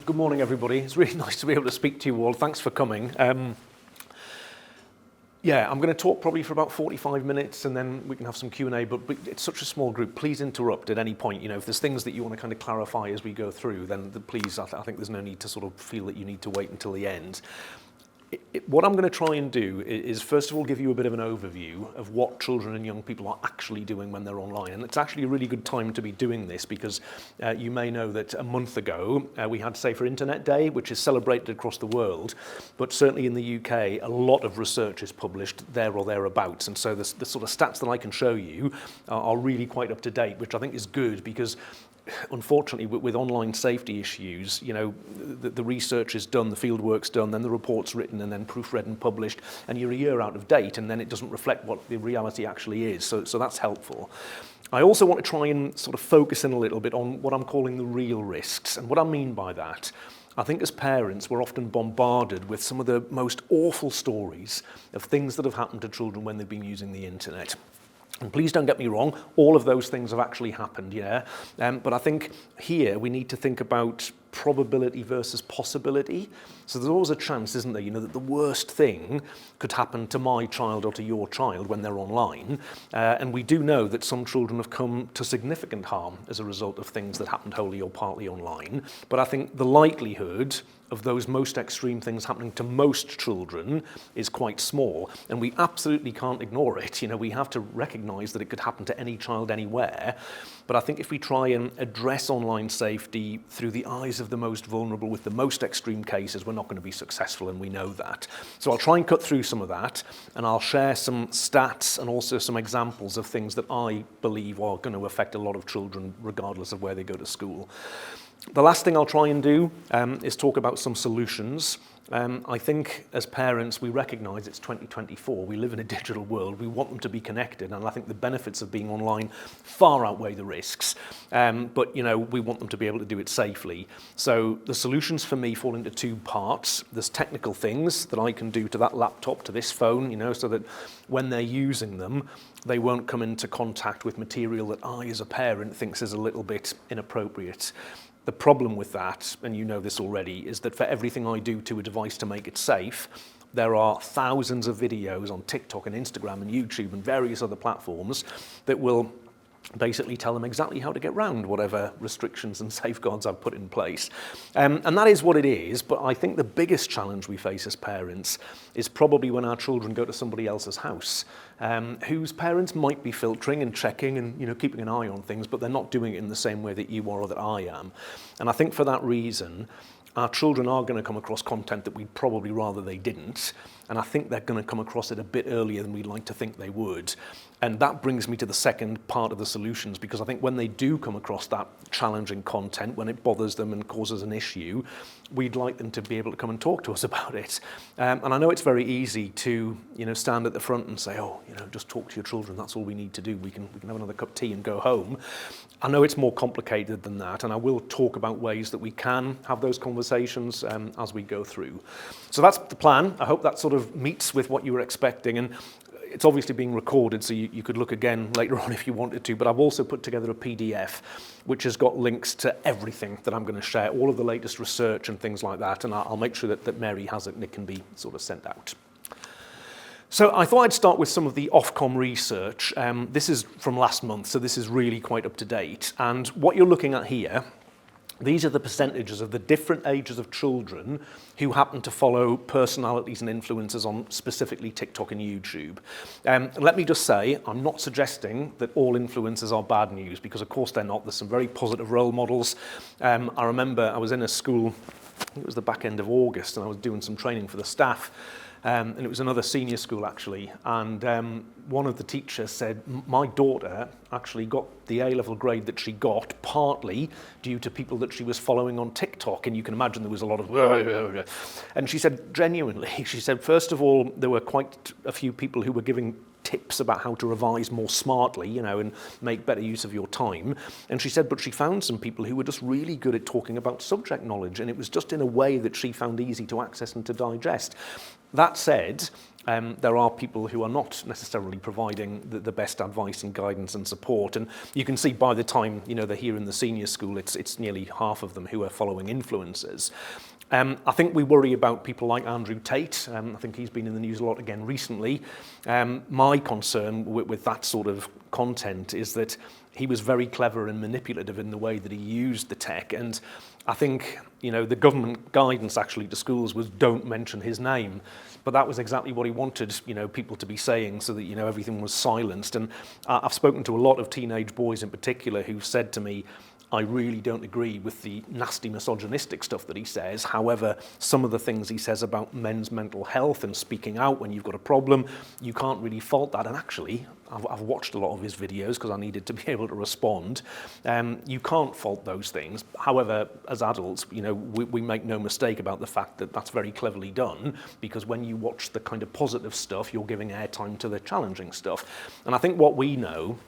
Good morning, everybody. It's really nice to be able to speak to you all. Thanks for coming. Yeah, I'm going to talk probably for about 45 minutes and then we can have some Q&A, but it's such a small group. Please interrupt at any point. If there's things that you want to kind of clarify as we go through, then please, I think there's no need to sort of feel that you need to wait until the end. What I'm going to try and do is, first of all, give you a bit of an overview of what children and young people are actually doing when they're online. And it's actually a really good time to be doing this because you may know that a month ago we had Safer Internet Day, which is celebrated across the world. But certainly in the UK, a lot of research is published there or thereabouts. And so the sort of stats that I can show you are really quite up to date, which I think is good because unfortunately, with online safety issues, the research is done, the field work's done, then the report's written and then proofread and published, and you're a year out of date, and then it doesn't reflect what the reality actually is. So that's helpful. I also want to try and sort of focus in a little bit on what I'm calling the real risks. And what I mean by that, I think as parents, we're often bombarded with some of the most awful stories of things that have happened to children when they've been using the internet. And please don't get me wrong, all of those things have actually happened, yeah? But I think here we need to think about probability versus possibility. So there's always a chance, isn't there, that the worst thing could happen to my child or to your child when they're online. And we do know that some children have come to significant harm as a result of things that happened wholly or partly online. But I think the likelihood of those most extreme things happening to most children is quite small, and we absolutely can't ignore it. We have to recognise that it could happen to any child anywhere, but I think if we try and address online safety through the eyes of the most vulnerable with the most extreme cases, we're not going to be successful, and we know that. So I'll try and cut through some of that, and I'll share some stats and also some examples of things that I believe are going to affect a lot of children regardless of where they go to school. The last thing I'll try and do is talk about some solutions. I think as parents we recognise it's 2024, we live in a digital world, we want them to be connected, and I think the benefits of being online far outweigh the risks, but we want them to be able to do it safely. So the solutions for me fall into two parts. There's technical things that I can do to that laptop, to this phone, so that when they're using them they won't come into contact with material that I as a parent thinks is a little bit inappropriate. The problem with that, and you know this already, is that for everything I do to a device to make it safe, there are thousands of videos on TikTok and Instagram and YouTube and various other platforms that will basically tell them exactly how to get around whatever restrictions and safeguards I've put in place. And that is what it is, but I think the biggest challenge we face as parents is probably when our children go to somebody else's house, whose parents might be filtering and checking and keeping an eye on things, but they're not doing it in the same way that you are or that I am. And I think for that reason, our children are going to come across content that we'd probably rather they didn't, and I think they're going to come across it a bit earlier than we'd like to think they would. And that brings me to the second part of the solutions, because I think when they do come across that challenging content, when it bothers them and causes an issue, we'd like them to be able to come and talk to us about it. And I know it's very easy to stand at the front and say, just talk to your children, that's all we need to do, we can have another cup of tea and go home. I know it's more complicated than that, and I will talk about ways that we can have those conversations as we go through. So that's the plan. I hope that sort of meets with what you were expecting, and it's obviously being recorded, so you could look again later on if you wanted to, but I've also put together a PDF which has got links to everything that I'm going to share, all of the latest research and things like that, and I'll make sure that Mary has it and it can be sort of sent out. So I thought I'd start with some of the Ofcom research. This is from last month, so this is really quite up to date, and what you're looking at here, these are the percentages of the different ages of children who happen to follow personalities and influencers on specifically TikTok and YouTube. Let me just say, I'm not suggesting that all influencers are bad news, because of course they're not. There's some very positive role models. I remember I was in a school, I think it was the back end of August, and I was doing some training for the staff. And it was another senior school actually, and one of the teachers said, my daughter actually got the A-level grade that she got partly due to people that she was following on TikTok, and you can imagine there was a lot of and she said, genuinely, she said, first of all, there were quite a few people who were giving tips about how to revise more smartly, and make better use of your time. And she said, but she found some people who were just really good at talking about subject knowledge, and it was just in a way that she found easy to access and to digest. That said, there are people who are not necessarily providing the best advice and guidance and support, and you can see by the time they're here in the senior school, it's nearly half of them who are following influencers. I think we worry about people like Andrew Tate. I think he's been in the news a lot again recently. My concern with that sort of content is that he was very clever and manipulative in the way that he used the tech, and I think the government guidance actually to schools was don't mention his name, but that was exactly what he wanted people to be saying, so that everything was silenced. And I've spoken to a lot of teenage boys in particular who've said to me, I really don't agree with the nasty misogynistic stuff that he says. However, some of the things he says about men's mental health and speaking out when you've got a problem, you can't really fault that. And actually, I've watched a lot of his videos because I needed to be able to respond. You can't fault those things. However, as adults, we make no mistake about the fact that that's very cleverly done, because when you watch the kind of positive stuff, you're giving airtime to the challenging stuff. And I think what we know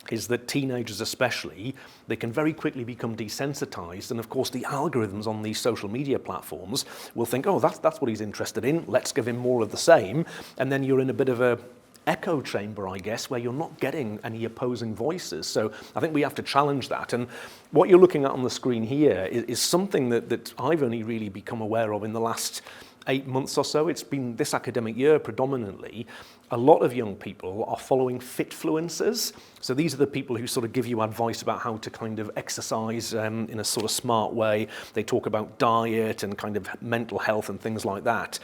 is that teenagers especially, they can very quickly become desensitized, and of course the algorithms on these social media platforms will think, oh, that's what he's interested in, let's give him more of the same, and then you're in a bit of a echo chamber, I guess, where you're not getting any opposing voices. So I think we have to challenge that. And what you're looking at on the screen here is something that I've only really become aware of in the last 8 months or so. It's been this academic year predominantly. A lot of young people are following fitfluencers. So these are the people who sort of give you advice about how to kind of exercise in a sort of smart way. They talk about diet and kind of mental health and things like that.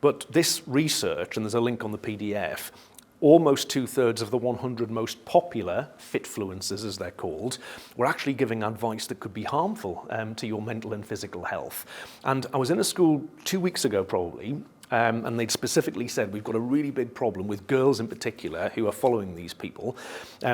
But this research, and there's a link on the PDF, almost 2/3 of the 100 most popular fitfluencers, as they're called, were actually giving advice that could be harmful to your mental and physical health. And I was in a school 2 weeks ago probably, and they'd specifically said, we've got a really big problem with girls in particular who are following these people.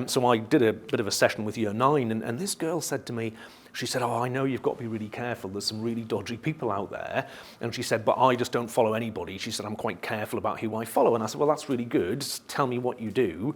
So I did a bit of a session with year 9, and this girl said to me, she said, oh, I know you've got to be really careful. There's some really dodgy people out there. And she said, but I just don't follow anybody. She said, I'm quite careful about who I follow. And I said, well, that's really good. Just tell me what you do.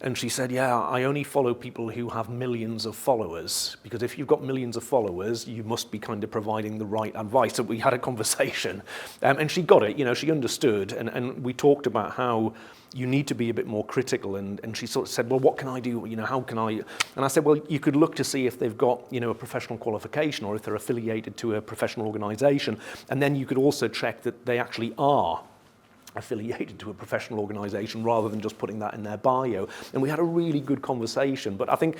And she said, yeah, I only follow people who have millions of followers, because if you've got millions of followers, you must be kind of providing the right advice. So we had a conversation, and she got it, she understood, and we talked about how you need to be a bit more critical, and she sort of said, well, what can I do, how can I, and I said, well, you could look to see if they've got, a professional qualification, or if they're affiliated to a professional organisation, and then you could also check that they actually are affiliated to a professional organisation rather than just putting that in their bio. And we had a really good conversation, but I think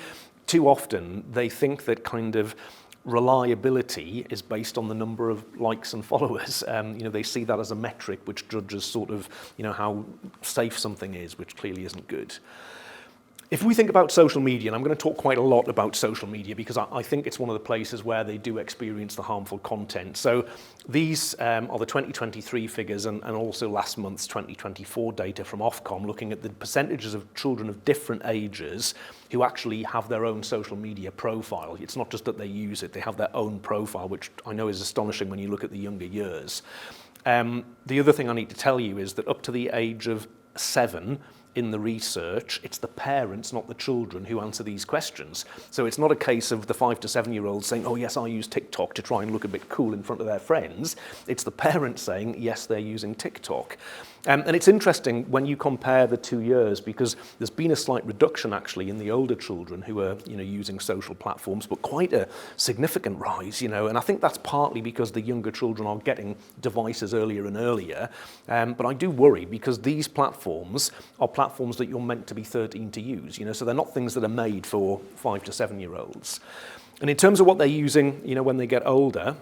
too often they think that kind of reliability is based on the number of likes and followers. They see that as a metric which judges sort of, how safe something is, which clearly isn't good. If we think about social media, and I'm going to talk quite a lot about social media because I think it's one of the places where they do experience the harmful content. So these are the 2023 figures and also last month's 2024 data from Ofcom, looking at the percentages of children of different ages who actually have their own social media profile. It's not just that they use it, they have their own profile, which I know is astonishing when you look at the younger years. The other thing I need to tell you is that up to the age of 7, in the research, it's the parents, not the children, who answer these questions. So it's not a case of the 5 to 7-year-olds saying, oh yes, I use TikTok to try and look a bit cool in front of their friends. It's the parents saying, yes, they're using TikTok. And it's interesting when you compare the 2 years, because there's been a slight reduction actually in the older children who are using social platforms, but quite a significant rise, and I think that's partly because the younger children are getting devices earlier and earlier. But I do worry because these platforms are platforms that you're meant to be 13 to use, so they're not things that are made for 5 to 7-year-olds. And in terms of what they're using, when they get older,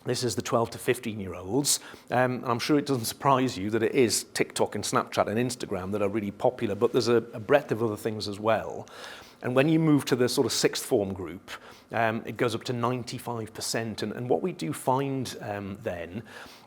this is the 12 to 15-year-olds, and I'm sure it doesn't surprise you that it is TikTok and Snapchat and Instagram that are really popular, but there's a breadth of other things as well. And when you move to the sort of 6th form group, it goes up to 95%. And what we do find then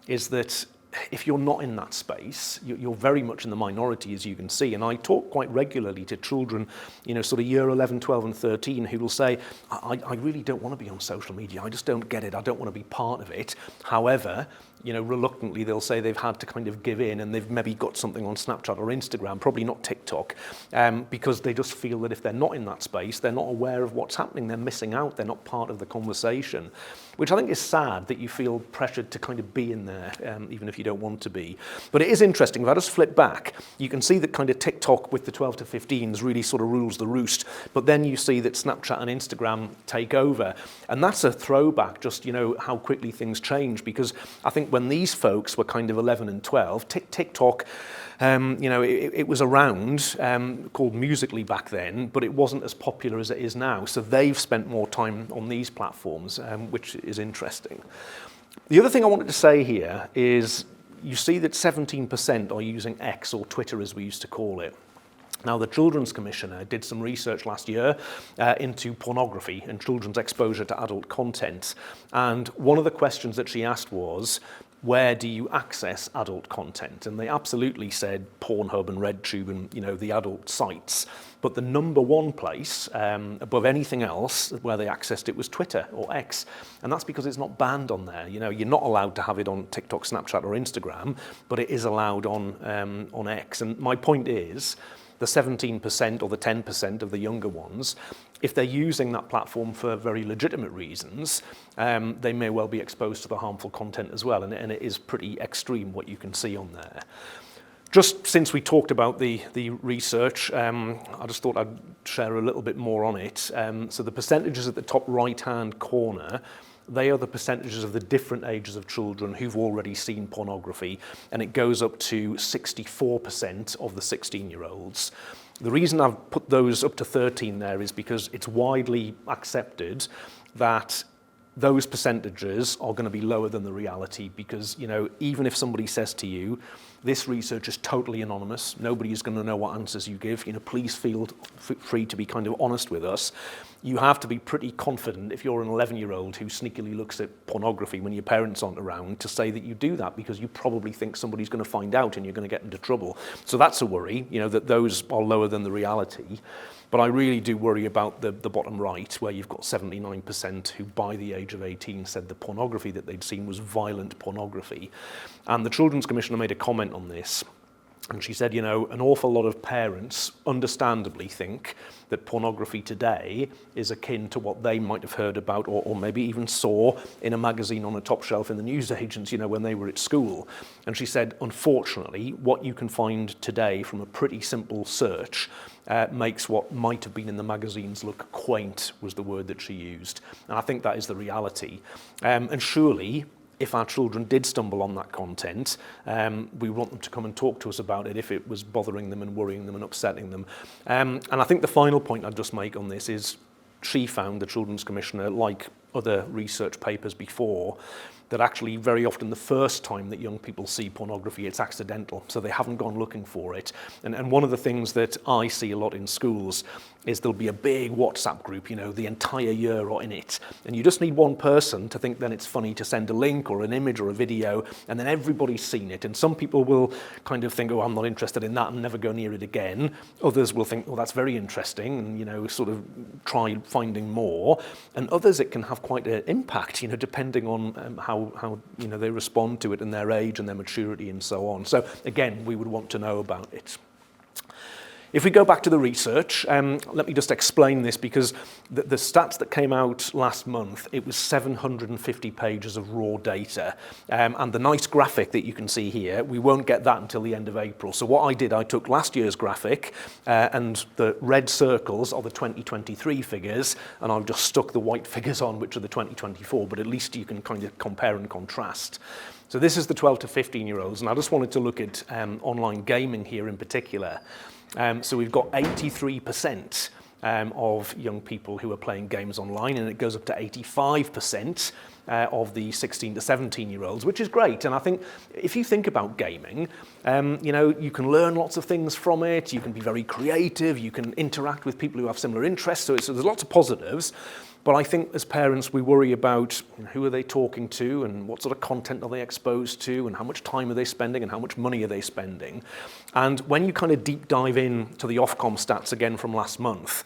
is that if you're not in that space, you're very much in the minority, as you can see. And I talk quite regularly to children, sort of year 11, 12 and 13 who will say, I really don't want to be on social media. I just don't get it. I don't want to be part of it. However, reluctantly they'll say they've had to kind of give in and they've maybe got something on Snapchat or Instagram, probably not TikTok, because they just feel that if they're not in that space, they're not aware of what's happening. They're missing out. They're not part of the conversation. which I think is sad that you feel pressured to kind of be in there, even if you don't want to be. But it is interesting. If I just flip back, you can see that kind of TikTok with the 12 to 15s really sort of rules the roost. But then you see that Snapchat and Instagram take over. And that's a throwback, just, you know, how quickly things change. Because I think when these folks were kind of 11 and 12, TikTok, you know, it was around, called Musical.ly back then, but it wasn't as popular as it is now. So they've spent more time on these platforms, which is interesting. The other thing I wanted to say here is you see that 17% are using X, or Twitter as we used to call it. Now, the Children's Commissioner did some research last year into pornography and children's exposure to adult content. And one of the questions that she asked was, where do you access adult content? And they absolutely said Pornhub and RedTube and, you know, the adult sites. But the number one place above anything else where they accessed it was Twitter or X. And that's because it's not banned on there. You know, you're not allowed to have it on TikTok, Snapchat or Instagram, but it is allowed on X. And my point is, the 17% or the 10% of the younger ones, if they're using that platform for very legitimate reasons, they may well be exposed to the harmful content as well. And it is pretty extreme what you can see on there. Just since we talked about the research, I just thought I'd share a little bit more on it. So the percentages at the top right-hand corner, they are the percentages of the different ages of children who've already seen pornography, and it goes up to 64% of the 16-year-olds. The reason I've put those up to 13 there is because it's widely accepted that those percentages are going to be lower than the reality, because, you know, even if somebody says to you, this research is totally anonymous, nobody is going to know what answers you give, you know, please feel free to be kind of honest with us. You have to be pretty confident if you're an 11-year-old who sneakily looks at pornography when your parents aren't around to say that you do that, because you probably think somebody's going to find out and you're going to get into trouble. So that's a worry, you know, that those are lower than the reality. But I really do worry about the bottom right, where you've got 79% who by the age of 18 said the pornography that they'd seen was violent pornography. And the Children's Commissioner made a comment on this. And she said, you know, an awful lot of parents understandably think that pornography today is akin to what they might have heard about or maybe even saw in a magazine on a top shelf in the newsagents, you know, when they were at school. And she said, unfortunately, what you can find today from a pretty simple search makes what might have been in the magazines look quaint, was the word that she used. And I think that is the reality. And surely, if our children did stumble on that content, we want them to come and talk to us about it if it was bothering them and worrying them and upsetting them. And I think the final point I'd just make on this is she found, the Children's Commissioner, like other research papers before, that actually very often the first time that young people see pornography, it's accidental, so they haven't gone looking for it. And one of the things that I see a lot in schools is there'll be a big WhatsApp group, you know, the entire year are in it. And you just need one person to think then it's funny to send a link or an image or a video, and then everybody's seen it. And some people will kind of think, oh, I'm not interested in that and never go near it again. Others will think, oh, that's very interesting, and, you know, sort of try finding more. And others, it can have quite an impact, you know, depending on how you know, they respond to it and their age and their maturity and so on. So again, we would want to know about it. If we go back to the research, let me just explain this, because the stats that came out last month, it was 750 pages of raw data. And the nice graphic that you can see here, we won't get that until the end of April. So what I did, I took last year's graphic, and the red circles are the 2023 figures, and I've just stuck the white figures on, which are the 2024, but at least you can kind of compare and contrast. So this is the 12 to 15-year-olds, and I just wanted to look at online gaming here in particular. So we've got 83% of young people who are playing games online, and it goes up to 85% of the 16 to 17-year-olds, which is great. And I think if you think about gaming, you know, you can learn lots of things from it, you can be very creative, you can interact with people who have similar interests, so there's lots of positives. But I think as parents, we worry about, you know, who are they talking to and what sort of content are they exposed to and how much time are they spending and how much money are they spending. And when you kind of deep dive in to the Ofcom stats again from last month,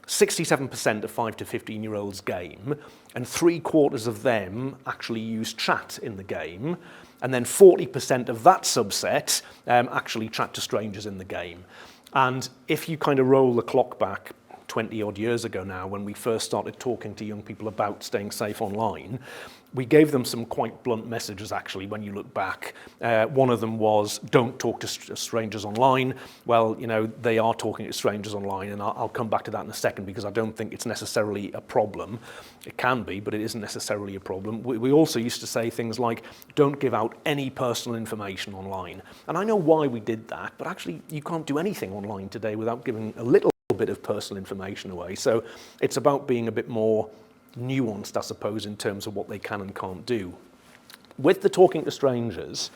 67% of 5 to 15-year-olds game, and 3/4 of them actually use chat in the game, and then 40% of that subset actually chat to strangers in the game. And if you kind of roll the clock back 20 odd years ago now, when we first started talking to young people about staying safe online, we gave them some quite blunt messages, actually, when you look back. One of them was, don't talk to strangers online. Well, you know, they are talking to strangers online, and I'll come back to that in a second, because I don't think it's necessarily a problem. It can be, but it isn't necessarily a problem. We also used to say things like, don't give out any personal information online. And I know why we did that, but actually you can't do anything online today without giving a little bit of personal information away. So it's about being a bit more nuanced, I suppose, in terms of what they can and can't do. With the talking to strangers,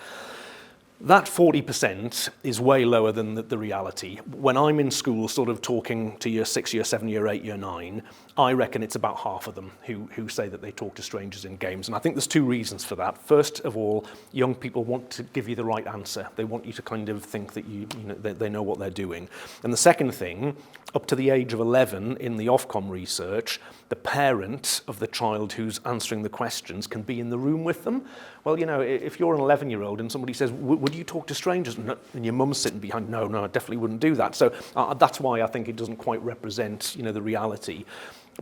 that 40% is way lower than the reality. When I'm in school sort of talking to year 6, year 7, year 8, year 9, I reckon it's about half of them who say that they talk to strangers in games. And I think there's two reasons for that. First of all, young people want to give you the right answer. They want you to kind of think that they know what they're doing. And the second thing, up to the age of 11 in the Ofcom research, the parent of the child who's answering the questions can be in the room with them. Well, you know, if you're an 11-year-old and somebody says, would you talk to strangers? And your mum's sitting behind, no, I definitely wouldn't do that. So that's why I think it doesn't quite represent, you know, the reality.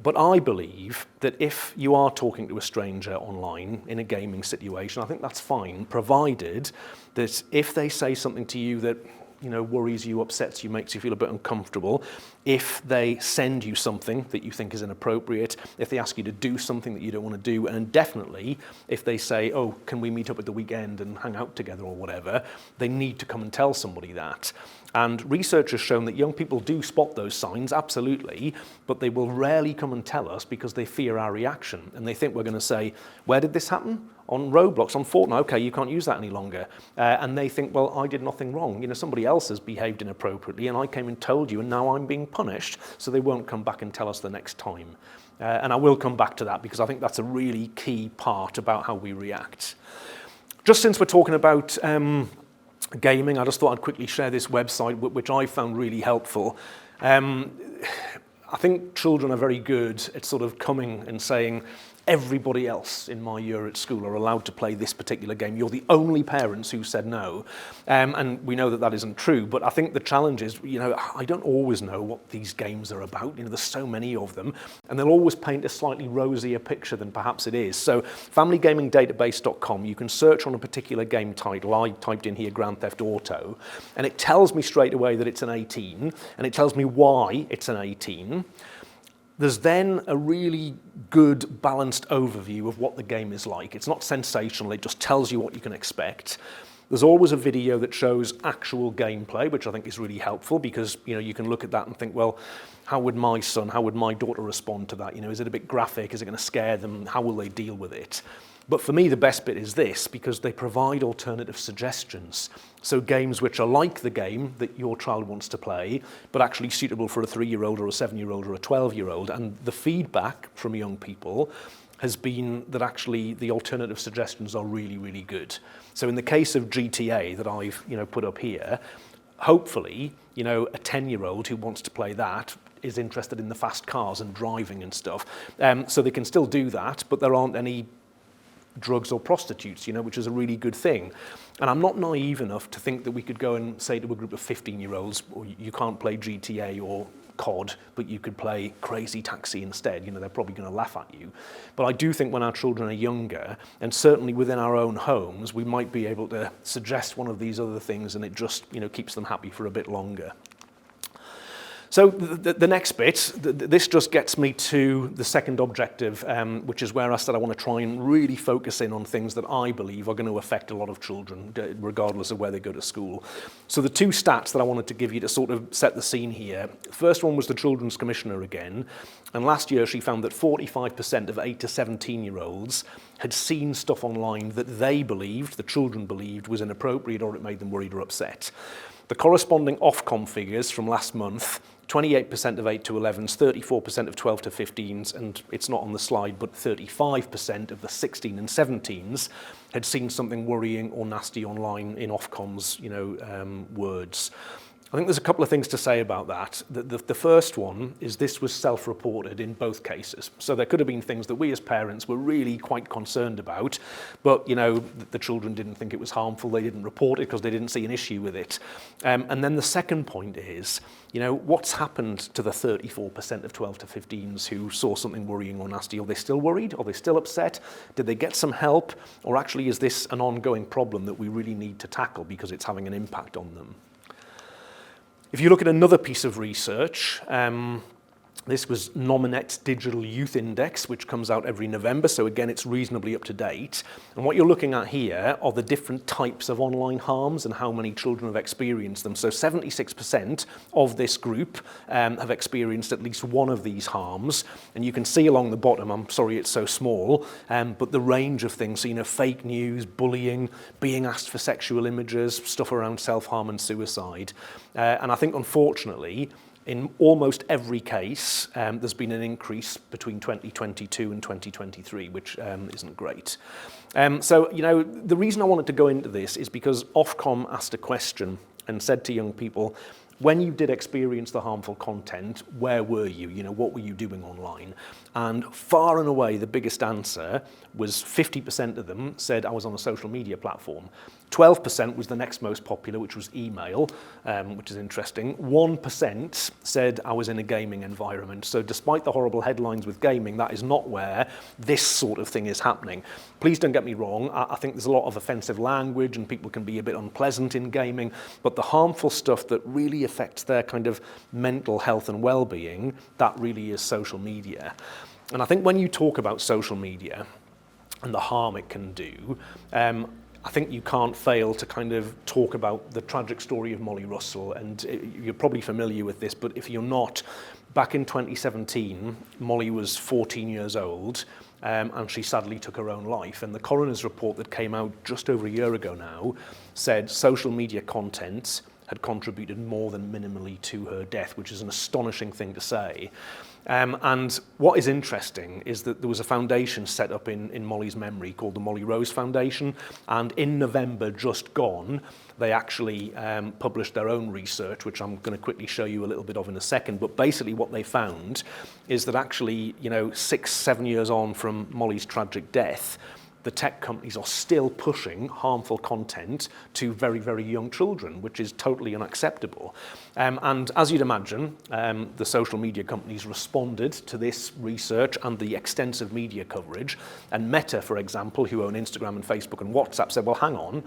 But I believe that if you are talking to a stranger online in a gaming situation, I think that's fine, provided that if they say something to you that, you know, worries you, upsets you, makes you feel a bit uncomfortable, if they send you something that you think is inappropriate, if they ask you to do something that you don't want to do, and definitely if they say, oh, can we meet up at the weekend and hang out together or whatever, they need to come and tell somebody that. And research has shown that young people do spot those signs, absolutely, but they will rarely come and tell us because they fear our reaction. And they think we're going to say, where did this happen? On Roblox, on Fortnite, okay, you can't use that any longer. And they think, well, I did nothing wrong. You know, somebody else has behaved inappropriately and I came and told you and now I'm being punished. So they won't come back and tell us the next time. And I will come back to that because I think that's a really key part about how we react. Just since we're talking about gaming, I just thought I'd quickly share this website, which I found really helpful. I think children are very good at sort of coming and saying, everybody else in my year at school are allowed to play this particular game. You're the only parents who said no. And we know that that isn't true. But I think the challenge is, you know, I don't always know what these games are about. You know, there's so many of them. And they'll always paint a slightly rosier picture than perhaps it is. So familygamingdatabase.com, you can search on a particular game title. I typed in here Grand Theft Auto. And it tells me straight away that it's an 18. And it tells me why it's an 18. There's then a really good, balanced overview of what the game is like. It's not sensational, it just tells you what you can expect. There's always a video that shows actual gameplay, which I think is really helpful because, you know, you can look at that and think, well, how would my son, how would my daughter respond to that? You know, is it a bit graphic? Is it going to scare them? How will they deal with it? But for me, the best bit is this, because they provide alternative suggestions. So games which are like the game that your child wants to play, but actually suitable for a 3-year-old or a 7-year-old or a 12-year-old. And the feedback from young people has been that actually the alternative suggestions are really, really good. So in the case of GTA that I've, you know, put up here, hopefully, you know, a 10-year-old who wants to play that is interested in the fast cars and driving and stuff. So they can still do that, but there aren't any drugs or prostitutes, you know, which is a really good thing. And I'm not naive enough to think that we could go and say to a group of 15-year-olds, well, you can't play GTA or COD, but you could play Crazy Taxi instead. You know, they're probably going to laugh at you. But I do think when our children are younger, and certainly within our own homes, we might be able to suggest one of these other things and it just, you know, keeps them happy for a bit longer. So the next bit, this just gets me to the second objective, which is where I said I want to try and really focus in on things that I believe are going to affect a lot of children, regardless of where they go to school. So the two stats that I wanted to give you to sort of set the scene here. The first one was the Children's Commissioner again, and last year she found that 45% of 8 to 17-year-olds had seen stuff online that they believed, the children believed, was inappropriate or it made them worried or upset. The corresponding Ofcom figures from last month, 28% of 8 to 11s, 34% of 12 to 15s, and it's not on the slide, but 35% of the 16 and 17s had seen something worrying or nasty online in Ofcom's, you know, words. I think there's a couple of things to say about that. The first one is this was self-reported in both cases. So there could have been things that we as parents were really quite concerned about, but the children didn't think it was harmful. They didn't report it because they didn't see an issue with it. And then the second point is, what's happened to the 34% of 12 to 15s who saw something worrying or nasty? Are they still worried? Are they still upset? Did they get some help? Or actually is this an ongoing problem that we really need to tackle because it's having an impact on them? If you look at another piece of research, this was Nominet's Digital Youth Index, which comes out every November, so again, it's reasonably up to date. And what you're looking at here are the different types of online harms and how many children have experienced them. So 76% of this group have experienced at least one of these harms. And you can see along the bottom, I'm sorry it's so small, but the range of things, so, fake news, bullying, being asked for sexual images, stuff around self-harm and suicide. And I think, unfortunately, in almost every case, there's been an increase between 2022 and 2023, which isn't great. So, the reason I wanted to go into this is because Ofcom asked a question and said to young people, when you did experience the harmful content, where were you? What were you doing online? And far and away, the biggest answer was 50% of them said I was on a social media platform. 12% was the next most popular, which was email, which is interesting. 1% said I was in a gaming environment. So despite the horrible headlines with gaming, that is not where this sort of thing is happening. Please don't get me wrong. I think there's a lot of offensive language and people can be a bit unpleasant in gaming, but the harmful stuff that really affects their kind of mental health and well-being, that really is social media. And I think when you talk about social media and the harm it can do, I think you can't fail to kind of talk about the tragic story of Molly Russell, and you're probably familiar with this, but if you're not, back in 2017, Molly was 14 years old, and she sadly took her own life. And the coroner's report that came out just over a year ago now said social media content had contributed more than minimally to her death, which is an astonishing thing to say. And what is interesting is that there was a foundation set up in Molly's memory called the Molly Rose Foundation, and in November just gone, they actually published their own research, which I'm going to quickly show you a little bit of in a second. But basically what they found is that actually, 6-7 years on from Molly's tragic death, the tech companies are still pushing harmful content to very, very young children, which is totally unacceptable. And as you'd imagine, the social media companies responded to this research and the extensive media coverage. And Meta, for example, who own Instagram and Facebook and WhatsApp, said, well, hang on,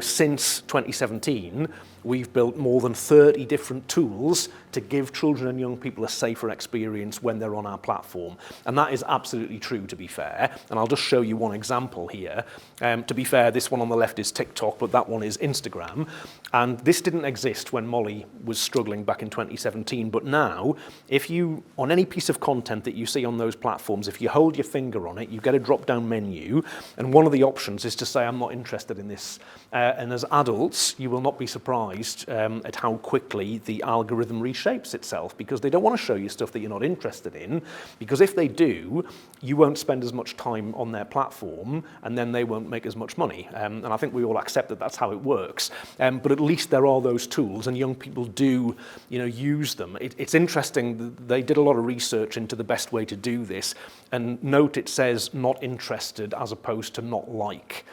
since 2017, we've built more than 30 different tools to give children and young people a safer experience when they're on our platform. And that is absolutely true, to be fair. And I'll just show you one example here. To be fair, this one on the left is TikTok, but that one is Instagram. And this didn't exist when Molly was struggling back in 2017. But now, if you, on any piece of content that you see on those platforms, if you hold your finger on it, you get a drop-down menu. And one of the options is to say, I'm not interested in this. And as adults, you will not be surprised at how quickly the algorithm reshapes itself, because they don't want to show you stuff that you're not interested in, because if they do, you won't spend as much time on their platform, and then they won't make as much money. And I think we all accept that that's how it works. But at least there are those tools, and young people do, use them. It's interesting, they did a lot of research into the best way to do this, and note it says not interested as opposed to not like.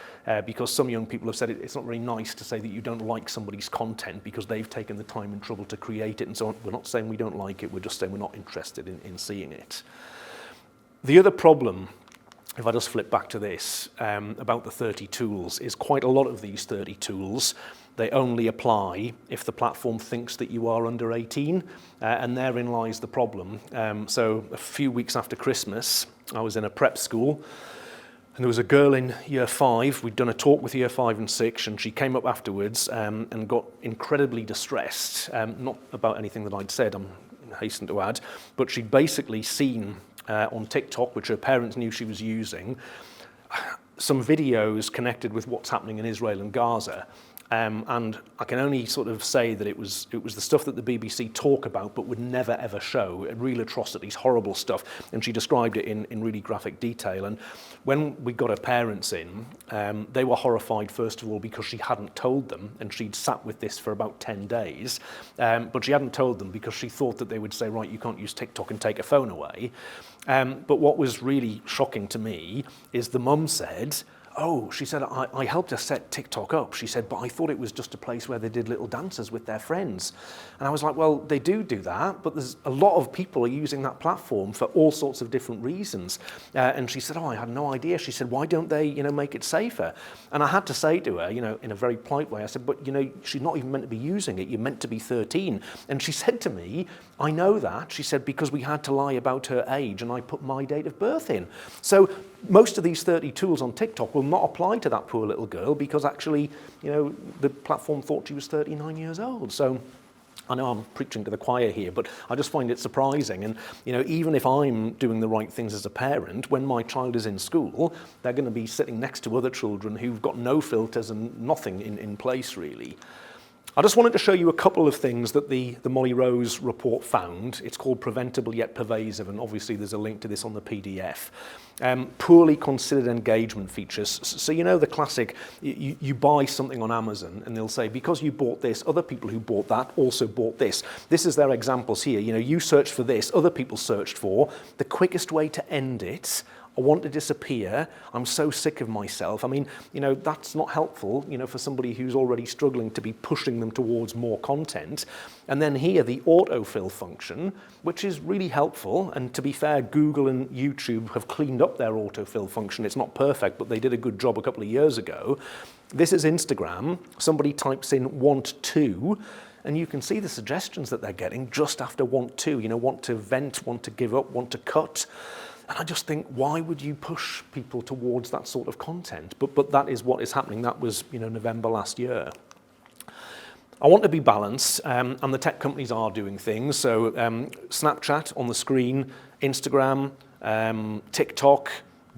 Because some young people have said it's not very nice to say that you don't like somebody's content because they've taken the time and trouble to create it and so on. We're not saying we don't like it, we're just saying we're not interested in seeing it. The other problem, if I just flip back to this, about the 30 tools, is quite a lot of these 30 tools, they only apply if the platform thinks that you are under 18, and therein lies the problem. So a few weeks after Christmas, I was in a prep school, and there was a girl in year 5, we'd done a talk with year 5 and 6, and she came up afterwards and got incredibly distressed, not about anything that I'd said, I hasten to add, but she'd basically seen on TikTok, which her parents knew she was using, some videos connected with what's happening in Israel and Gaza. And I can only sort of say that it was the stuff that the BBC talk about but would never ever show, real atrocities, horrible stuff. And she described it in really graphic detail. And when we got her parents in, they were horrified, first of all, because she hadn't told them, and she'd sat with this for about 10 days. But she hadn't told them because she thought that they would say, right, you can't use TikTok and take a phone away. But what was really shocking to me is the mum said, oh, she said, I helped her set TikTok up. She said, but I thought it was just a place where they did little dances with their friends. And I was like, well, they do that, but there's a lot of people are using that platform for all sorts of different reasons. And she said, oh, I had no idea. She said, why don't they, make it safer? And I had to say to her, in a very polite way, I said, but, she's not even meant to be using it. You're meant to be 13. And she said to me, I know that. She said, because we had to lie about her age and I put my date of birth in. So most of these 30 tools on TikTok will not apply to that poor little girl because actually, the platform thought she was 39 years old. So I know I'm preaching to the choir here, but I just find it surprising. And, even if I'm doing the right things as a parent, when my child is in school, they're going to be sitting next to other children who've got no filters and nothing in place, really. I just wanted to show you a couple of things that the Molly Rose report found. It's called Preventable Yet Pervasive, and obviously there's a link to this on the PDF. Poorly considered engagement features. So the classic, you buy something on Amazon and they'll say, because you bought this, other people who bought that also bought this. This is their examples here. You searched for this, other people searched for. The quickest way to end it, I want to disappear, I'm so sick of myself. I mean, that's not helpful, for somebody who's already struggling to be pushing them towards more content. And then here, the autofill function, which is really helpful. And to be fair, Google and YouTube have cleaned up their autofill function. It's not perfect, but they did a good job a couple of years ago. This is Instagram. Somebody types in want to, and you can see the suggestions that they're getting just after want to, want to vent, want to give up, want to cut. And I just think, why would you push people towards that sort of content? But that is what is happening. That was, November last year. I want to be balanced, and the tech companies are doing things. So Snapchat on the screen, Instagram, TikTok,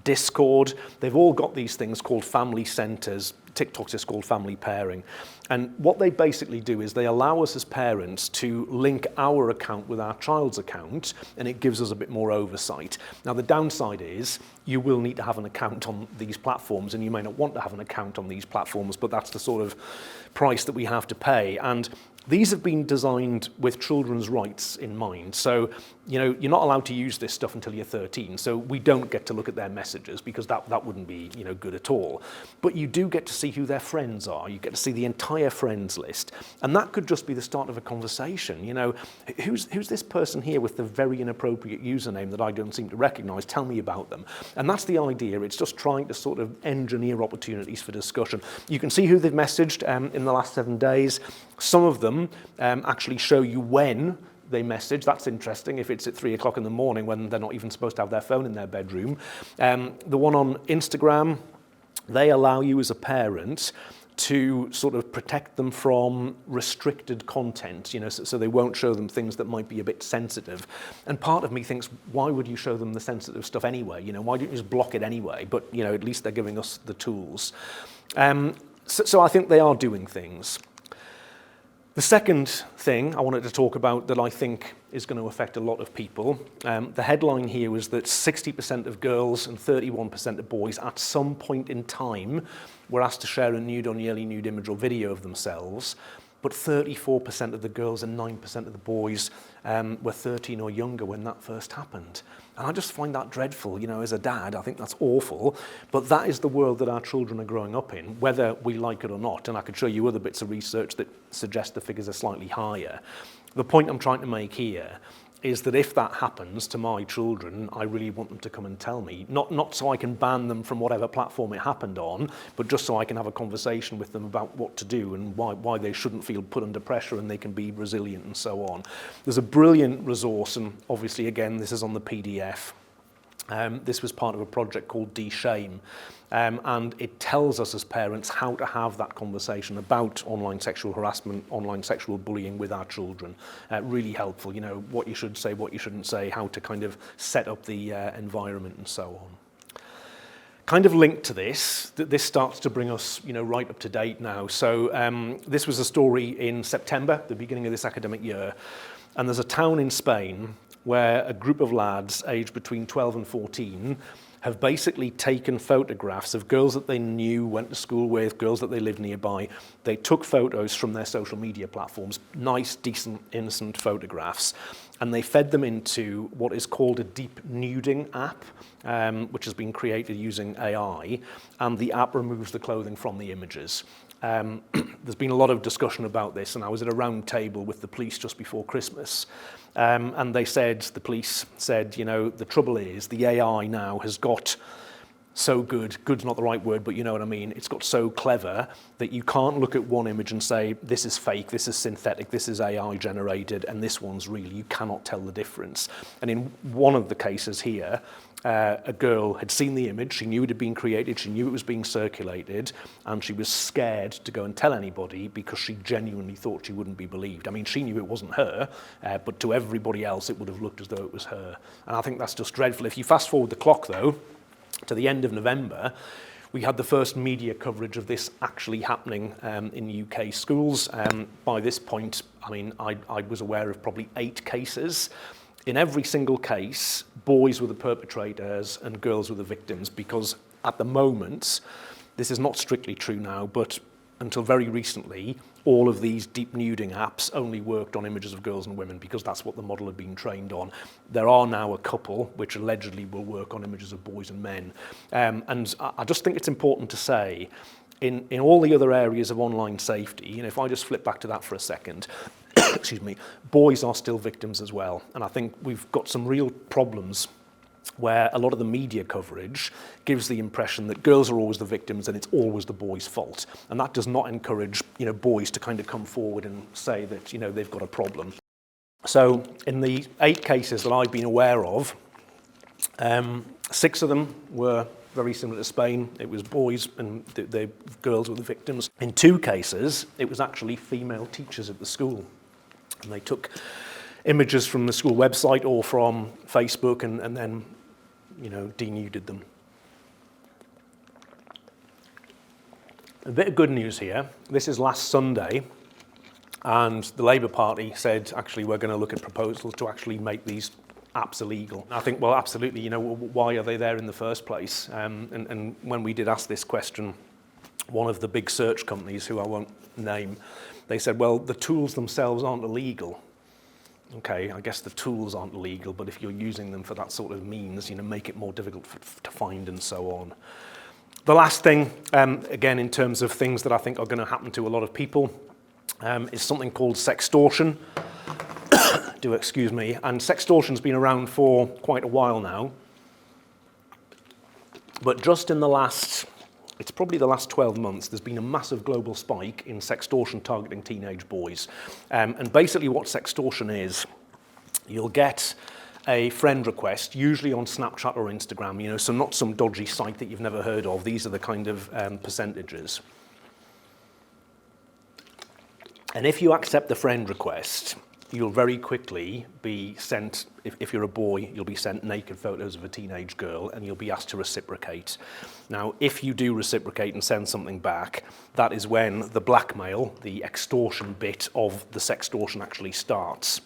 Discord, they've all got these things called family centers. TikTok's is called family pairing. And what they basically do is they allow us as parents to link our account with our child's account, and it gives us a bit more oversight. Now, the downside is you will need to have an account on these platforms, and you may not want to have an account on these platforms, but that's the sort of price that we have to pay. And these have been designed with children's rights in mind. So, you're not allowed to use this stuff until you're 13. So we don't get to look at their messages because that wouldn't be, good at all. But you do get to see who their friends are. You get to see the entire friends list. And that could just be the start of a conversation. Who's this person here with the very inappropriate username that I don't seem to recognize? Tell me about them. And that's the idea. It's just trying to sort of engineer opportunities for discussion. You can see who they've messaged in the last 7 days. Some of them actually show you when they message. That's interesting if it's at 3 o'clock in the morning when they're not even supposed to have their phone in their bedroom. The one on Instagram, they allow you as a parent to sort of protect them from restricted content, so they won't show them things that might be a bit sensitive. And part of me thinks, why would you show them the sensitive stuff anyway? Why don't you just block it anyway? But, at least they're giving us the tools. So I think they are doing things. The second thing I wanted to talk about that I think is going to affect a lot of people, the headline here was that 60% of girls and 31% of boys at some point in time were asked to share a nude or nearly nude image or video of themselves, but 34% of the girls and 9% of the boys were 13 or younger when that first happened. And I just find that dreadful. As a dad, I think that's awful. But that is the world that our children are growing up in, whether we like it or not. And I could show you other bits of research that suggest the figures are slightly higher. The point I'm trying to make here is that if that happens to my children, I really want them to come and tell me. Not so I can ban them from whatever platform it happened on, but just so I can have a conversation with them about what to do and why they shouldn't feel put under pressure and they can be resilient and so on. There's a brilliant resource, and obviously, again, this is on the PDF. This was part of a project called De-Shame, and it tells us as parents how to have that conversation about online sexual harassment, online sexual bullying with our children. Really helpful, what you should say, what you shouldn't say, how to kind of set up the environment and so on. Kind of linked to this, this starts to bring us, right up to date now. So this was a story in September, the beginning of this academic year, and there's a town in Spain where a group of lads aged between 12 and 14 have basically taken photographs of girls that they knew, went to school with, girls that they lived nearby. They took photos from their social media platforms, nice, decent, innocent photographs, and they fed them into what is called a deep nuding app, which has been created using AI, and the app removes the clothing from the images. There's been a lot of discussion about this, and I was at a round table with the police just before Christmas, and the police said, the trouble is the AI now has got so good's not the right word, but you know what I mean, it's got so clever that you can't look at one image and say, this is fake, this is synthetic, this is AI generated, and this one's real. You cannot tell the difference. And in one of the cases here, a girl had seen the image, she knew it had been created, she knew it was being circulated, and she was scared to go and tell anybody because she genuinely thought she wouldn't be believed. I mean, she knew it wasn't her, but to everybody else it would have looked as though it was her. And I think that's just dreadful. If you fast forward the clock though, to the end of November, we had the first media coverage of this actually happening in UK schools. By this point, I mean, I was aware of probably 8 cases. In every single case, boys were the perpetrators and girls were the victims, because at the moment, this is not strictly true now, but until very recently, all of these deep nuding apps only worked on images of girls and women because that's what the model had been trained on. There are now a couple which allegedly will work on images of boys and men. And I just think it's important to say, in all the other areas of online safety, if I just flip back to that for a second, excuse me, boys are still victims as well. And I think we've got some real problems where a lot of the media coverage gives the impression that girls are always the victims and it's always the boys' fault. And that does not encourage, boys to kind of come forward and say that, they've got a problem. So in the 8 cases that I've been aware of, 6 of them were very similar to Spain. It was boys and the girls were the victims. In 2 cases, it was actually female teachers at the school. And they took images from the school website or from Facebook and then, denuded them. A bit of good news here. This is last Sunday, and the Labour Party said, actually, we're going to look at proposals to actually make these apps illegal. I think, well, absolutely, why are they there in the first place? And when we did ask this question, one of the big search companies, who I won't name, they said, well, the tools themselves aren't illegal. Okay, I guess the tools aren't illegal, but if you're using them for that sort of means, make it more difficult to find and so on. The last thing, again, in terms of things that I think are going to happen to a lot of people, is something called sextortion. Do excuse me. And sextortion's been around for quite a while now. But just in it's probably the last 12 months, there's been a massive global spike in sextortion targeting teenage boys. And basically what sextortion is, you'll get a friend request, usually on Snapchat or Instagram, so not some dodgy site that you've never heard of. These are the kind of percentages. And if you accept the friend request, you'll very quickly be sent, if you're a boy, you'll be sent naked photos of a teenage girl and you'll be asked to reciprocate. Now, if you do reciprocate and send something back, that is when the blackmail, the extortion bit of the sextortion actually starts.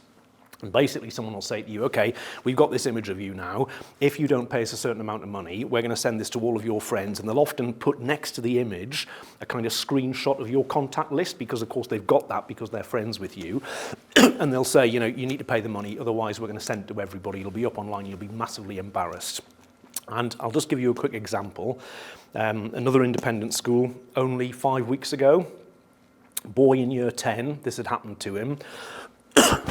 And basically someone will say to you, okay, we've got this image of you now. If you don't pay us a certain amount of money, we're going to send this to all of your friends. And they'll often put next to the image a kind of screenshot of your contact list, because of course they've got that because they're friends with you. And they'll say, you need to pay the money, otherwise we're going to send it to everybody. It'll be up online, you'll be massively embarrassed. And I'll just give you a quick example. Another independent school, only 5 weeks ago, boy in year 10, this had happened to him.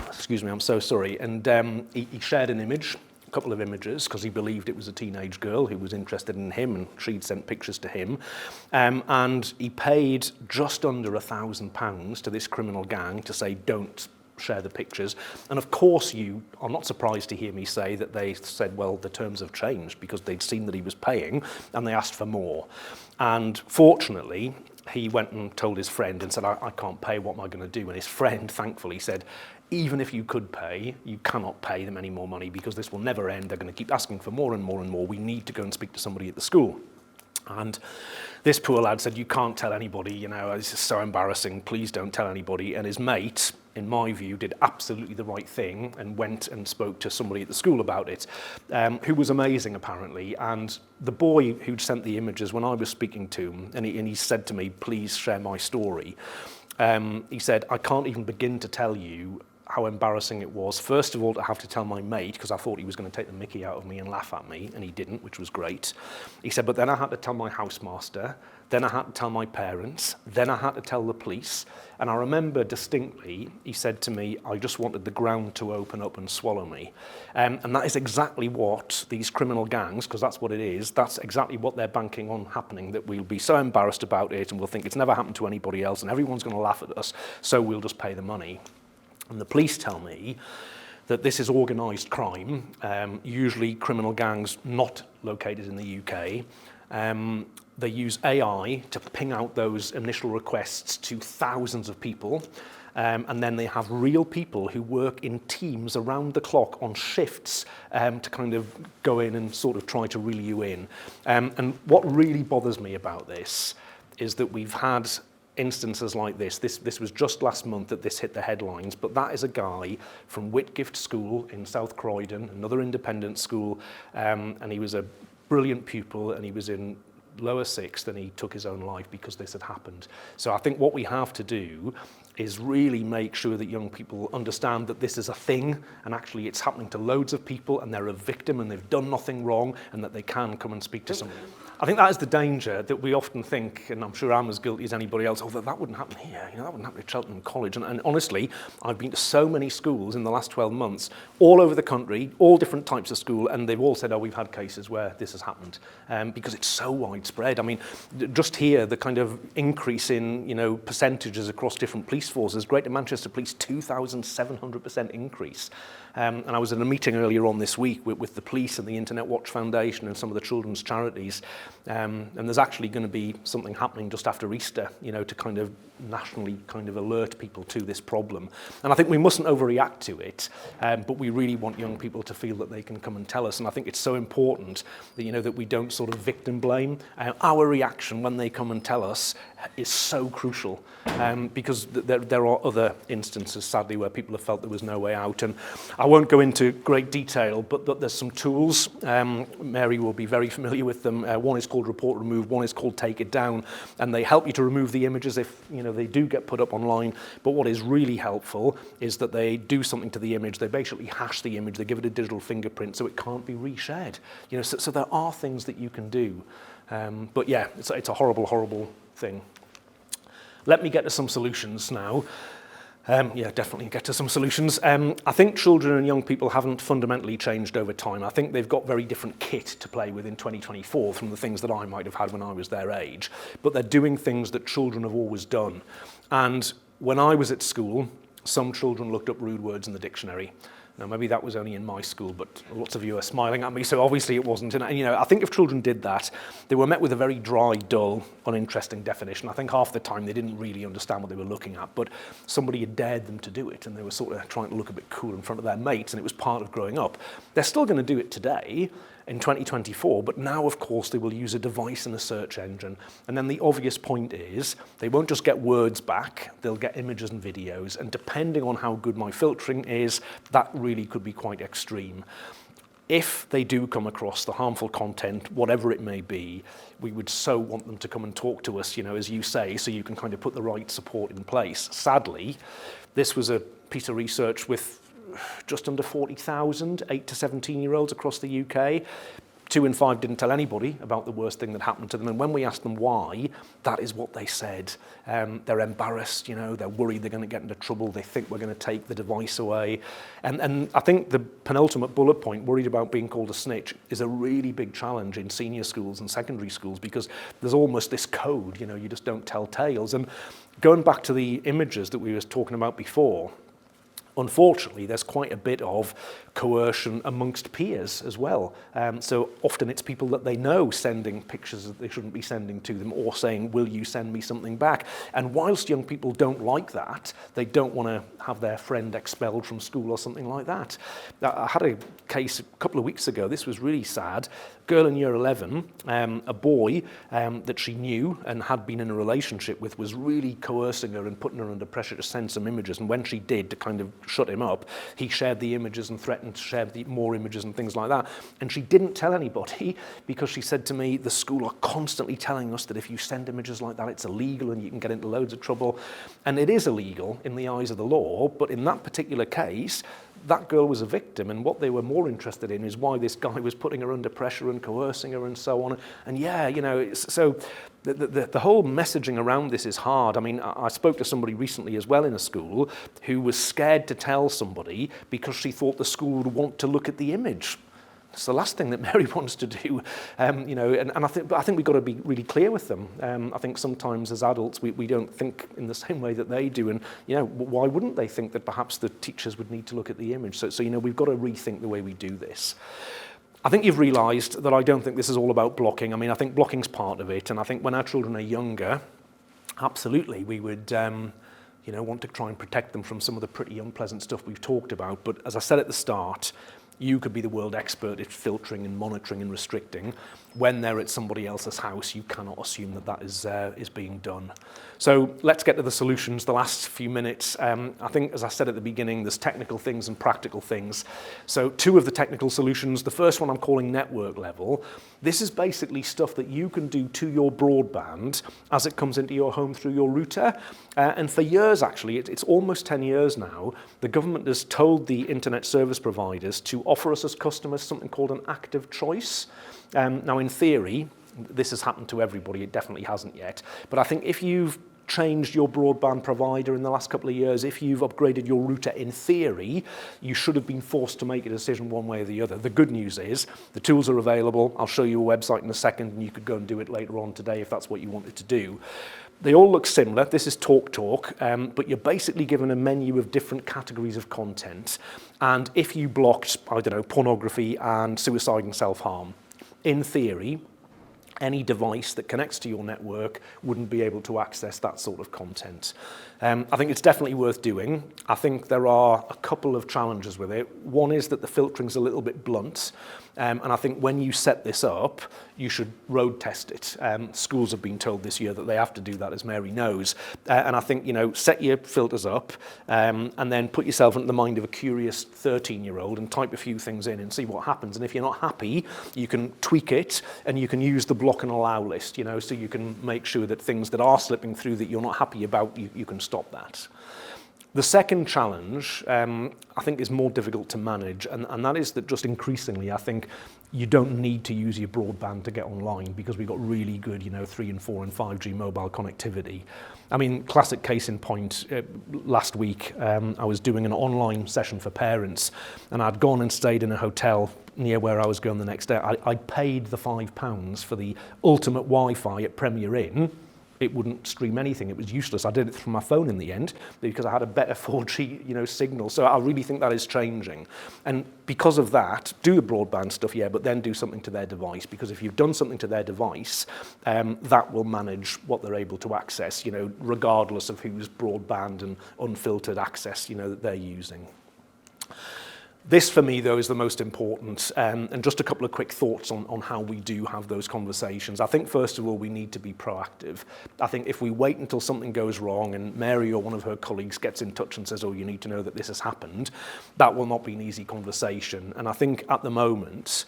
Excuse me, I'm so sorry. And he shared an image, a couple of images, because he believed it was a teenage girl who was interested in him, and she'd sent pictures to him. And he paid just under £1,000 to this criminal gang to say, don't share the pictures. And of course you are not surprised to hear me say that they said, well, the terms have changed, because they'd seen that he was paying and they asked for more. And fortunately, he went and told his friend and said, I can't pay, what am I going to do? And his friend, thankfully, said, even if you could pay, you cannot pay them any more money, because this will never end. They're going to keep asking for more and more and more. We need to go and speak to somebody at the school. And this poor lad said, you can't tell anybody, you know, this is so embarrassing, please don't tell anybody. And his mate, in my view, did absolutely the right thing and went and spoke to somebody at the school about it, who was amazing apparently. And the boy who'd sent the images, when I was speaking to him, and he said to me, please share my story, he said, I can't even begin to tell you how embarrassing it was, first of all, to have to tell my mate, because I thought he was going to take the mickey out of me and laugh at me, and he didn't, which was great. He said, but then I had to tell my housemaster, then I had to tell my parents, then I had to tell the police. And I remember distinctly, he said to me, I just wanted the ground to open up and swallow me. And that is exactly what these criminal gangs, because that's what it is, that's exactly what they're banking on happening, that we'll be so embarrassed about it and we'll think it's never happened to anybody else and everyone's going to laugh at us, so we'll just pay the money. And the police tell me that this is organised crime, usually criminal gangs not located in the UK. They use AI to ping out those initial requests to thousands of people. And then they have real people who work in teams around the clock on shifts to kind of go in and sort of try to reel you in. And what really bothers me about this is that we've had instances like this. This was just last month that this hit the headlines, but that is a guy from Whitgift School in South Croydon, another independent school, and he was a brilliant pupil, and he was in lower sixth, and he took his own life because this had happened. So I think what we have to do is really make sure that young people understand that this is a thing, and actually it's happening to loads of people, and they're a victim, and they've done nothing wrong, and that they can come and speak to somebody. I think that is the danger, that we often think, and I'm sure I'm as guilty as anybody else, oh, that wouldn't happen here, you know, that wouldn't happen at Cheltenham College. And honestly, I've been to so many schools in the last 12 months, all over the country, all different types of school, and they've all said, oh, we've had cases where this has happened, because it's so widespread. I mean, just here, the kind of increase in, you know, percentages across different police forces, Greater Manchester Police, 2,700% increase. And I was in a meeting earlier on this week with the police and the Internet Watch Foundation and some of the children's charities. And there's actually going to be something happening just after Easter, you know, to kind of nationally kind of alert people to this problem. And I think we mustn't overreact to it, but we really want young people to feel that they can come and tell us. And I think it's so important that, you know, that we don't sort of victim blame. Our reaction when they come and tell us is so crucial, because there are other instances, sadly, where people have felt there was no way out. And I won't go into great detail, but there's some tools. Mary will be very familiar with them. One is called Report Remove, one is called Take It Down, and they help you to remove the images if, you know, they do get put up online. But what is really helpful is that they do something to the image. They basically hash the image, they give it a digital fingerprint so it can't be reshared. You know, so there are things that you can do. But yeah, it's a horrible, horrible thing. Let me get to some solutions now. Yeah, definitely get to some solutions. I think children and young people haven't fundamentally changed over time. I think they've got very different kit to play with in 2024 from the things that I might have had when I was their age. But they're doing things that children have always done. And when I was at school, some children looked up rude words in the dictionary. Now, maybe that was only in my school, but lots of you are smiling at me, so obviously it wasn't. And, you know, I think if children did that, they were met with a very dry, dull, uninteresting definition. I think half the time they didn't really understand what they were looking at, but somebody had dared them to do it, and they were sort of trying to look a bit cool in front of their mates, and it was part of growing up. They're still going to do it today, in 2024, but now, of course, they will use a device and a search engine. And then the obvious point is they won't just get words back, they'll get images and videos. And depending on how good my filtering is, that really could be quite extreme. If they do come across the harmful content, whatever it may be, we would so want them to come and talk to us, you know, as you say, so you can kind of put the right support in place. Sadly, this was a piece of research with just under 40,000 8 to 17-year-olds across the UK. 2 in 5 didn't tell anybody about the worst thing that happened to them. And when we asked them why, that is what they said. They're embarrassed, you know, they're worried they're going to get into trouble. They think we're going to take the device away. And I think the penultimate bullet point, worried about being called a snitch, is a really big challenge in senior schools and secondary schools, because there's almost this code, you know, you just don't tell tales. And going back to the images that we were talking about before, unfortunately, there's quite a bit of coercion amongst peers as well. So often it's people that they know sending pictures that they shouldn't be sending to them, or saying, will you send me something back? And whilst young people don't like that, they don't want to have their friend expelled from school or something like that. I had a case a couple of weeks ago. This was really sad. girl in year 11, a boy that she knew and had been in a relationship with was really coercing her and putting her under pressure to send some images. And when she did, to kind of shut him up, he shared the images and threatened to share more images and things like that. And she didn't tell anybody because she said to me, the school are constantly telling us that if you send images like that, it's illegal and you can get into loads of trouble. And it is illegal in the eyes of the law, but in that particular case, that girl was a victim, and what they were more interested in is why this guy was putting her under pressure and coercing her and so on. And yeah, you know, so the whole messaging around this is hard. I mean, I spoke to somebody recently as well in a school who was scared to tell somebody because she thought the school would want to look at the image. It's the last thing that Mary wants to do, you know, and I think we've got to be really clear with them. I think sometimes as adults we don't think in the same way that they do, and you know, why wouldn't they think that perhaps the teachers would need to look at the image? So you know, we've got to rethink the way we do this. I think you've realised that I don't think this is all about blocking. I mean, I think blocking's part of it, and I think when our children are younger, absolutely, we would you know, want to try and protect them from some of the pretty unpleasant stuff we've talked about. But as I said at the start, you could be the world expert at filtering and monitoring and restricting. When they're at somebody else's house, you cannot assume that that is being done. So let's get to the solutions, the last few minutes. I think, as I said at the beginning, there's technical things and practical things. So two of the technical solutions, the first one I'm calling network level. This is basically stuff that you can do to your broadband as it comes into your home through your router. And for years, actually, it's almost 10 years now, the government has told the internet service providers to offer us as customers something called an active choice. Now, in theory, this has happened to everybody. It definitely hasn't yet. But I think if you've changed your broadband provider in the last couple of years, if you've upgraded your router, in theory, you should have been forced to make a decision one way or the other. The good news is the tools are available. I'll show you a website in a second, and you could go and do it later on today if that's what you wanted to do. They all look similar. This is TalkTalk, but you're basically given a menu of different categories of content. And if you blocked, I don't know, pornography and suicide and self-harm, in theory, any device that connects to your network wouldn't be able to access that sort of content. I think it's definitely worth doing. I think there are a couple of challenges with it. One is that the filtering's a little bit blunt, and I think when you set this up, you should road test it. Schools have been told this year that they have to do that, as Mary knows. And I think, you know, set your filters up and then put yourself into the mind of a curious 13-year-old and type a few things in and see what happens. And if you're not happy, you can tweak it and you can use the block and allow list, you know, so you can make sure that things that are slipping through that you're not happy about, you can stop that. The second challenge, I think, is more difficult to manage, and that is that just increasingly, I think, you don't need to use your broadband to get online because we've got really good, you know, 3 and 4 and 5G mobile connectivity. I mean, classic case in point, last week, I was doing an online session for parents, and I'd gone and stayed in a hotel near where I was going the next day. I paid the £5 for the ultimate Wi-Fi at Premier Inn. It wouldn't stream anything. It was useless. I did it from my phone in the end because I had a better 4G, you know, signal. So I really think that is changing. And because of that, do the broadband stuff, yeah, but then do something to their device, because if you've done something to their device, that will manage what they're able to access, you know, regardless of whose broadband and unfiltered access, you know, that they're using. This, for me, though, is the most important, and just a couple of quick thoughts on how we do have those conversations. I think, first of all, we need to be proactive. I think if we wait until something goes wrong and Mary or one of her colleagues gets in touch and says, oh, you need to know that this has happened, that will not be an easy conversation. And I think at the moment,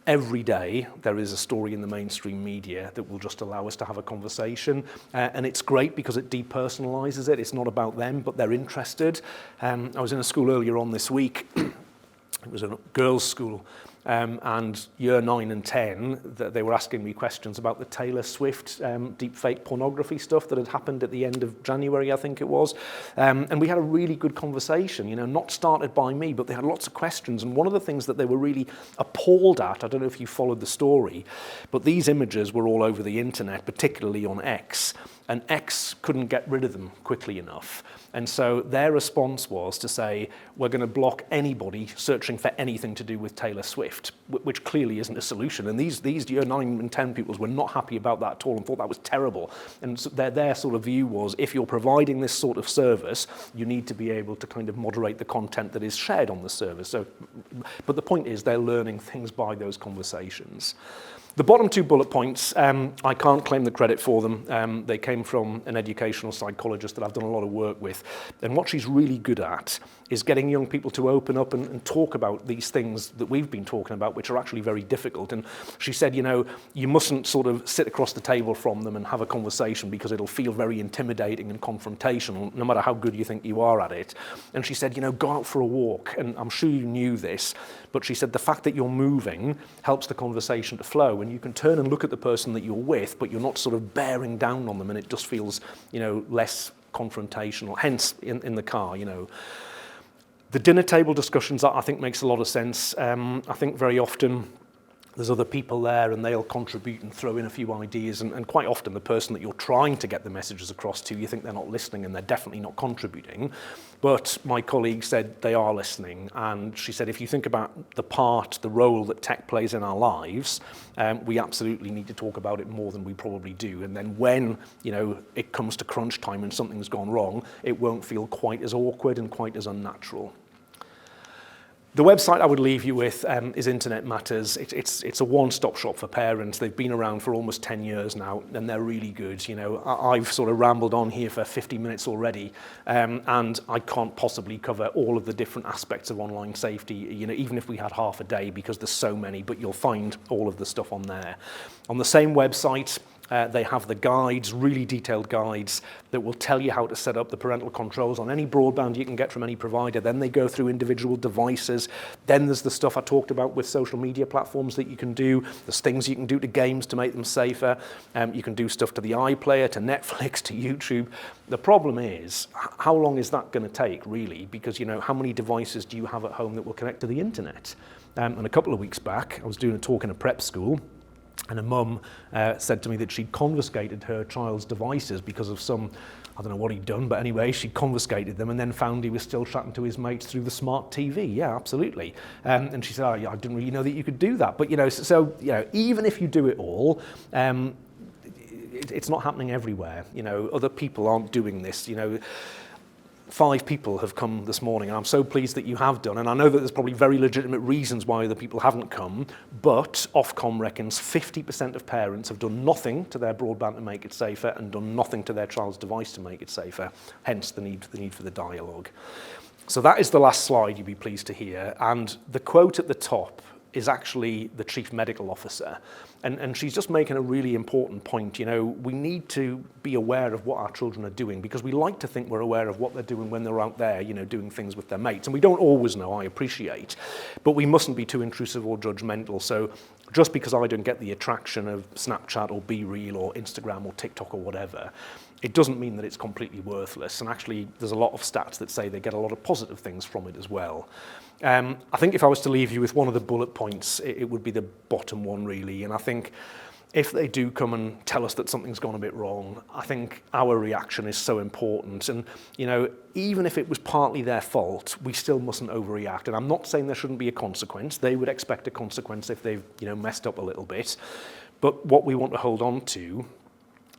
every day there is a story in the mainstream media that will just allow us to have a conversation, and it's great because it depersonalizes it. It's not about them, but they're interested. I was in a school earlier on this week. It was a girls' school, and year 9 and 10, they were asking me questions about the Taylor Swift deepfake pornography stuff that had happened at the end of January, I think it was. And we had a really good conversation, you know, not started by me, but they had lots of questions. And one of the things that they were really appalled at, I don't know if you followed the story, but these images were all over the internet, particularly on X, and X couldn't get rid of them quickly enough. And so their response was to say, we're going to block anybody searching for anything to do with Taylor Swift. lift, which clearly isn't a solution. And these year 9 and 10 pupils were not happy about that at all and thought that was terrible. And so their sort of view was, if you're providing this sort of service, you need to be able to kind of moderate the content that is shared on the service. So, but the point is, they're learning things by those conversations. The bottom 2 bullet points, I can't claim the credit for them. They came from an educational psychologist that I've done a lot of work with. And what she's really good at is getting young people to open up and talk about these things that we've been talking about, which are actually very difficult. And she said, you know, you mustn't sort of sit across the table from them and have a conversation because it'll feel very intimidating and confrontational, no matter how good you think you are at it. And she said, you know, go out for a walk. And I'm sure you knew this, but she said the fact that you're moving helps the conversation to flow. And you can turn and look at the person that you're with, but you're not sort of bearing down on them, and it just feels, you know, less confrontational. Hence, in the car, you know. The dinner table discussions, I think, makes a lot of sense. I think very often there's other people there and they'll contribute and throw in a few ideas, and quite often the person that you're trying to get the messages across to, you think they're not listening and they're definitely not contributing. But my colleague said they are listening, and she said if you think about the role that tech plays in our lives, we absolutely need to talk about it more than we probably do. And then when, you know, it comes to crunch time and something's gone wrong, it won't feel quite as awkward and quite as unnatural. The website I would leave you with is Internet Matters. It's a one-stop shop for parents. They've been around for almost 10 years now, and they're really good. You know, I've sort of rambled on here for 50 minutes already, and I can't possibly cover all of the different aspects of online safety, you know, even if we had half a day, because there's so many, but you'll find all of the stuff on there. On the same website, they have the guides, really detailed guides that will tell you how to set up the parental controls on any broadband you can get from any provider. Then they go through individual devices. Then there's the stuff I talked about with social media platforms that you can do. There's things you can do to games to make them safer. You can do stuff to the iPlayer, to Netflix, to YouTube. The problem is, how long is that going to take, really? Because, you know, how many devices do you have at home that will connect to the internet? And a couple of weeks back, I was doing a talk in a prep school, and a mum said to me that she'd confiscated her child's devices because of some, I don't know what he'd done, but anyway, she confiscated them and then found he was still chatting to his mates through the smart TV. Yeah, absolutely. And she said, oh, yeah, I didn't really know that you could do that. But, you know, so you know, even if you do it all, it's not happening everywhere. You know, other people aren't doing this, you know. 5 people have come this morning, and I'm so pleased that you have done. And I know that there's probably very legitimate reasons why other people haven't come, but Ofcom reckons 50% of parents have done nothing to their broadband to make it safer and done nothing to their child's device to make it safer, hence the need for the dialogue. So that is the last slide, you'll be pleased to hear. And the quote at the top is actually the Chief Medical Officer. And she's just making a really important point. You know, we need to be aware of what our children are doing, because we like to think we're aware of what they're doing when they're out there, you know, doing things with their mates. And we don't always know, I appreciate, but we mustn't be too intrusive or judgmental. So just because I don't get the attraction of Snapchat or BeReal or Instagram or TikTok or whatever, it doesn't mean that it's completely worthless. And actually, there's a lot of stats that say they get a lot of positive things from it as well. I think if I was to leave you with one of the bullet points, it would be the bottom one, really. And I think if they do come and tell us that something's gone a bit wrong, I think our reaction is so important. And, you know, even if it was partly their fault, we still mustn't overreact. And I'm not saying there shouldn't be a consequence. They would expect a consequence if they've, you know, messed up a little bit. But what we want to hold on to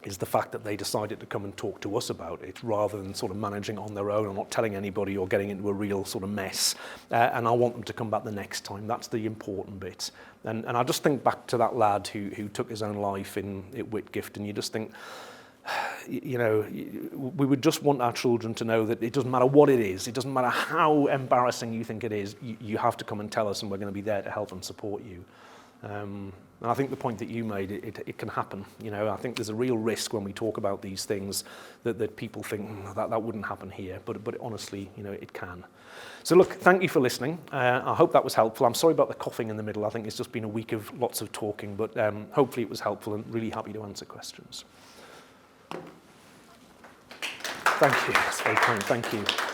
is the fact that they decided to come and talk to us about it, rather than sort of managing on their own or not telling anybody or getting into a real sort of mess. And I want them to come back the next time. That's the important bit. And I just think back to that lad who took his own life at Whitgift, and you just think, you know, we would just want our children to know that it doesn't matter what it is, it doesn't matter how embarrassing you think it is, you have to come and tell us, and we're going to be there to help and support you. And I think the point that you made, it can happen. You know, I think there's a real risk when we talk about these things that people think that wouldn't happen here, but honestly, you know, it can. So look, thank you for listening. I hope that was helpful. I'm sorry about the coughing in the middle. I think it's just been a week of lots of talking, but hopefully it was helpful, and really happy to answer questions. Thank you. That's very kind. Thank you.